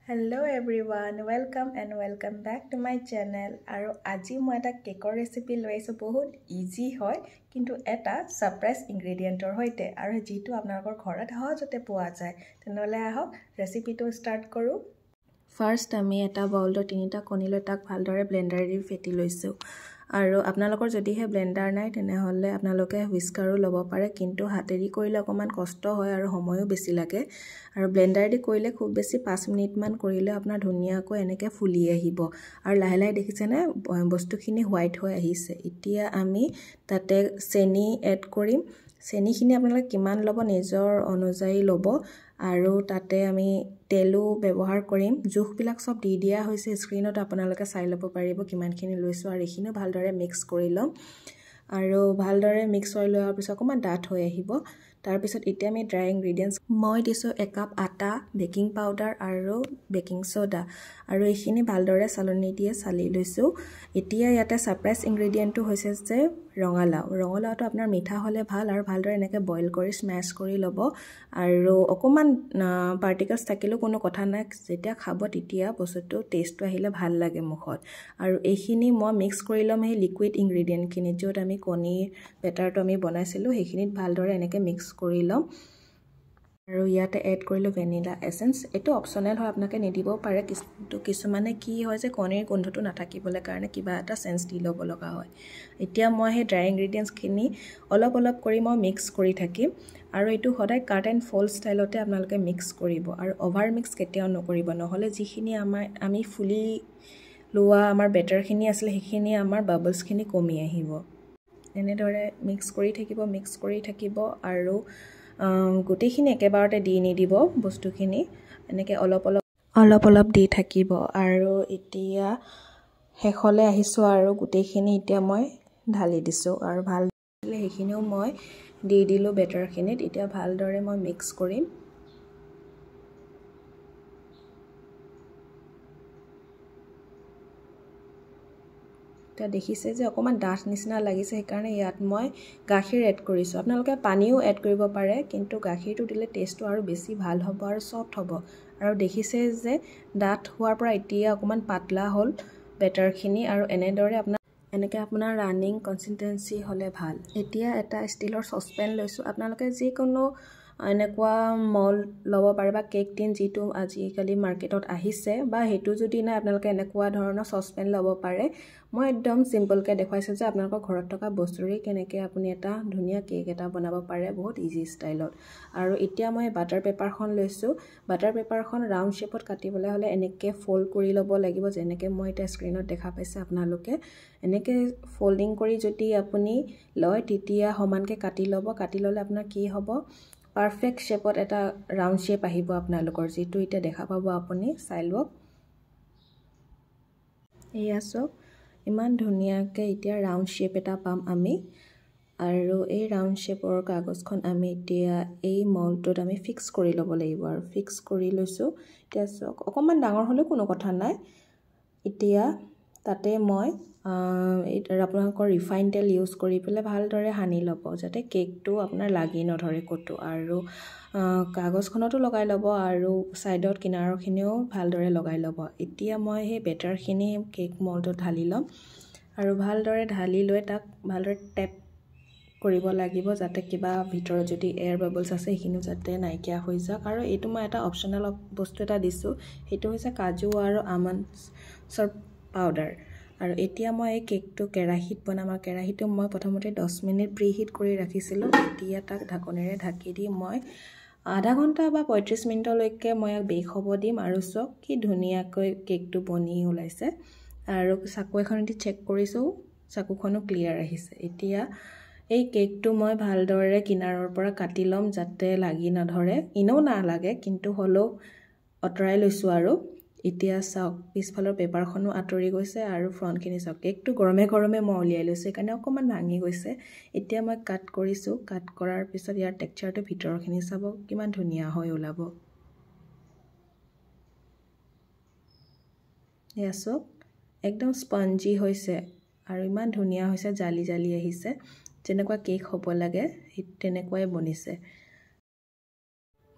Hello everyone, welcome and welcome back to my channel. আৰু আজি মই এটা কেকৰ ৰেচিপি লৈ আহিছোঁ বহুত ইজি হয় কিন্তু এটা সাৰপ্ৰাইজ ইনগ্ৰেডিয়েন্টৰ হৈতে আৰু যেটো আপোনালোকৰ ঘৰত সহজতে পোৱা যায় তেনেহলে আহক ৰেচিপিটো ষ্টাৰ্ট কৰো। ফাৰ্স্ট আমি এটা বাউলত 3টা কণী লৈ তাক ভালদৰে ব্লেন্ডাৰেদি ফেটি লৈছো আৰু আপোনালোকৰ যদিহে ব্লেন্ডাৰ নাই তেনেহলে আপোনালোকে হুইস্কাৰো ল'ব পাৰে কিন্তু হাতেদি কৰিলে অকমান কষ্ট হয় আৰু সময়ও বেছি লাগে আৰু ব্লেন্ডাৰেদি কৰিলে খুব বেছি 5 মিনিট মান কৰিলে আপোনাৰ ধুনিয়াকৈ এনেকৈ ফুলি আহিব আৰু লাহে লাহে দেখিছেনে বস্তুখিনি হোৱাইট হৈ আহিছে। এতিয়া আমি তাতে চেনি এড কৰিম। চেনিখিনি আপোনালোকে কিমান ল'ব নিজৰ অনুযায়ী ল'ব আৰু তাতে আমি তেলো ব্যৱহাৰ কৰিম। জুখবিলাক সব দি দিয়া হৈছে স্ক্ৰিনত আপোনালোকে চাই ল'ব পাৰিব কিমানখিনি লৈছো আৰু এখিনিও ভালদৰে মিক্স কৰি লম আৰু ভালদৰে মিক্স হৈ লোৱাৰ পিছত অকমান ডাঠ হৈ আহিব। তাৰ পিছত এতিয়া আমি ড্ৰাই ইনগ্ৰেডিয়েন্টস মই দিছো 1 কাপ আটা, বেকিং পাউডাৰ আৰু বেকিং সোডা আৰু এইখিনি ভালদৰে চালনী দিয়ে চালি লৈছো। এতিয়া ইয়াতে সাৰপ্ৰাইজ ইনগ্ৰেডিয়েন্টটো হৈছে যে ৰঙালাওটো আপোনাৰ মিঠা হলে ভাল আৰু ভালদৰে এনেকৈ বইল কৰি স্ম্যাশ কৰি ল'ব আৰু অকমান পাৰ্টিকলস থাকিলেও কোনো কথা নাই, যেতিয়া খাব তেতিয়া বস্তুটো টেষ্টটো আহিলে ভাল লাগে মুখত। আৰু এইখিনি মই মিক্স কৰি লম এই লিকুইড ইনগ্ৰেডিয়েন্ট খিনি যত আমি কণীৰ বেটাৰটো আমি বনাইছিলো সেইখিনিত ভালদৰে এনেকৈ মিক্স কৰি লম আৰু ইয়াতে এড কৰিলো ভ্যানিলা এসেন্স। এটো অপচনেল হয়, আপোনাকে নিদিব পাৰে কিন্তু কিছুমানে কি হয় যে কণীৰ গোন্ধটো নাথাকিবলৈ কাৰণে কিবা এটা সেন্স দি ল'ব লগা হয়। এতিয়া মই হে ড্ৰাই ইনগ্ৰেডিয়েন্টস খিনি অলপ কৰি মই মিক্স কৰি থাকিম আৰু এটো সদায় কাট এণ্ড ফোল্ড ষ্টাইলতে আপোনালোকে মিক্স কৰিব আৰু ওভাৰ মিক্স কেতিয়াও নকৰিব নহলে যিখিনি আমি ফুলি লোৱা আমাৰ বেটাৰখিনি আছিল সেইখিনি আমাৰ বাবলছ খিনি কমি আহিব। এনেদৰে মিক্স কৰি থাকিব আৰু গোটেইখিনি একেবাৰতে দি নিদিব বস্তুখিনি এনেকৈ অলপ দি থাকিব আৰু এতিয়া শেষলৈ আহিছো আৰু গোটেইখিনি এতিয়া মই ঢালি দিছো আৰু ভালদৰে সেইখিনিও মই দি দিলো বেটাৰখিনিত। এতিয়া ভালদৰে মই মিক্স কৰিম। তা দেখিছে যে অকমান ডাঠ নিচিনা লাগিছে সেইকাৰণে ইয়াত মই গাখীৰ এড কৰিছো। আপোনালোকে পানীও এড কৰিব পাৰে কিন্তু গাখীৰটো দিলে টেষ্টটো আৰু বেছি ভাল হ'ব আৰু সফট হ'ব আৰু দেখিছে যে ডাঠ হোৱাৰ পৰা এতিয়া অকমান পাতলা হ'ল বেটাৰখিনি আৰু এনেকৈ আপোনাৰ ৰানিং কনসিস্টেন্সি হলে ভাল। এতিয়া এটা ষ্টিলৰ সসপেন লৈছো। আপোনালোকে যিকোনো এনেকুৱা মল ল'ব পাৰে বা কেক টিন যিটো আজিকালি মাৰ্কেটত আহিছে বা হেতু যদি নাই আপোনালোকে এনেকুৱা ধৰণৰ সসপেন ল'ব পাৰে। মই একদম সিম্পল কে দেখাইছো যে আপোনালোকৰ ঘৰত থকা বস্তুৰে কেনেকৈ আপুনি এটা ধুনিয়া কেক এটা বনাব পাৰে বহুত ইজি ষ্টাইলত। আৰু এতিয়া মই বাটাৰ পেপাৰখন লৈছো। বাটাৰ পেপাৰখন ৰাউন্ড শেপত কাটিবলৈ হলে এনেকৈ ফোল্ড কৰি ল'ব লাগিব যেনেকৈ মই এটা স্ক্ৰিনত দেখা পাইছে আপোনালোকে। এনেকৈ ফোল্ডিং কৰি যদি আপুনি লয় তেতিয়া সমানকে কাটি ল'ব। কাটি ললে আপোনাৰ কি হ'ব পাৰফেক্ট শেপত এটা ৰাউন্ড শেপ আহিব আপোনালোকৰ যেটো এতিয়া দেখা পাব আপুনি চাই লওক। এয়া সব ইমান ধুনিয়াকে এতিয়া ৰাউন্ড শেপ এটা পাম আমি আৰু এই ৰাউন্ড শেপৰ কাগজখন আমি এতিয়া এই মলটোত আমি ফিক্স কৰি ল'ব লাগিব আৰু ফিক্স কৰি লৈছো। এতিয়া অকমান ডাঙৰ হলে কোনো কথা নাই। এতিয়া তাতে মই আপোনালোকৰ ৰিফাইন তেল ইউজ কৰি পেলাই ভালদৰে হানি ল'ব যাতে কেকটো আপোনাৰ লাগি নধৰে কতো আৰু কাগজখনতো লগাই ল'ব আৰু সাইডত কিনাৰখিনিও ভালদৰে লগাই ল'ব। এতিয়া মই সেই বেটাৰখিনি কেক মল্ডত ঢালি ল'ম আৰু ভালদৰে ঢালি লৈ তাক ভালদৰে টেপ কৰিব লাগিব যাতে কিবা ভিতৰত যদি এয়াৰ বাবলছ আছে সেইখিনি যাতে নাইকিয়া হৈ যাওক। আৰু এইটো মই এটা অপচনেল বস্তু এটা দিছো সেইটো হৈছে কাজু আৰু আমণ্ডৰ পাউডাৰ। আৰু এতিয়া মই এই কেকটো কেৰাহীত বনাম আৰু কেৰাহীটো মই প্ৰথমতে 10 মিনিট প্ৰিহিট কৰি ৰাখিছিলো। এতিয়া তাক ঢাকনেৰে ঢাকি দি মই আধা ঘণ্টা বা 35 মিনিটলৈকে মই বেক হ'ব দিম আৰু সব কি ধুনিয়াকৈ কেকটো বনি ওলাইছে আৰু চাকু এখনেদি চেক কৰিছো চাকুখনো ক্লিয়াৰ আহিছে। এতিয়া এই কেকটো মই ভালদৰে কিনাৰৰ পৰা কাটি লম যাতে লাগি নধৰে। ইনো না লাগে কিন্তু হলো অতৰাই লৈছো আৰু এতিয়া চাওক পিছফালৰ পেপাৰখনো আঁতৰি গৈছে আৰু ফ্ৰণ্টখিনি চাওক কেকটো গৰমে মই উলিয়াই লৈছো সেইকাৰণে অকমান ভাঙি গৈছে। এতিয়া মই কাট কৰিছো। কাট কৰাৰ পিছত ইয়াৰ টেক্সচাৰটো ভিতৰখিনি চাব কিমান ধুনিয়া হৈ ওলাব। এয়া চাওক একদম স্পঞ্জি হৈছে আৰু ইমান ধুনিয়া হৈছে জালি আহিছে যেনেকুৱা কেক হ'ব লাগে তেনেকুৱাই বনিছে।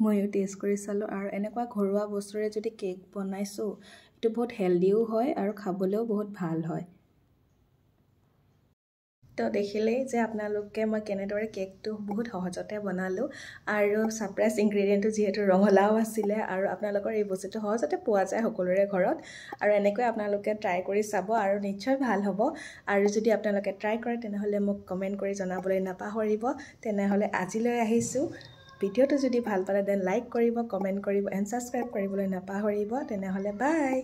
ময়ো টেষ্ট কৰি চালোঁ আৰু এনেকুৱা ঘৰুৱা বস্তুৰে যদি কেক বনাইছোঁ এইটো বহুত হেল্ডিও হয় আৰু খাবলৈও বহুত ভাল হয়। তো দেখিলেই যে আপোনালোকে মই কেনেদৰে কেকটো বহুত সহজতে বনালোঁ আৰু ছাৰপ্ৰাইজ ইনগ্ৰেডিয়েণ্টটো যিহেতু ৰঙালাও আছিলে আৰু আপোনালোকৰ এই বস্তুটো সহজতে পোৱা যায় সকলোৰে ঘৰত আৰু এনেকৈ আপোনালোকে ট্ৰাই কৰি চাব আৰু নিশ্চয় ভাল হ'ব। আৰু যদি আপোনালোকে ট্ৰাই কৰে তেনেহ'লে মোক কমেণ্ট কৰি জনাবলৈ নাপাহৰিব। তেনেহ'লে আজিলৈ আহিছোঁ। ভিডিঅ'টো যদি ভাল পালে দেন লাইক কৰিব, কমেণ্ট কৰিব এণ্ড ছাবস্ক্ৰাইব কৰিবলৈ নাপাহৰিব। তেনেহ'লে বাই।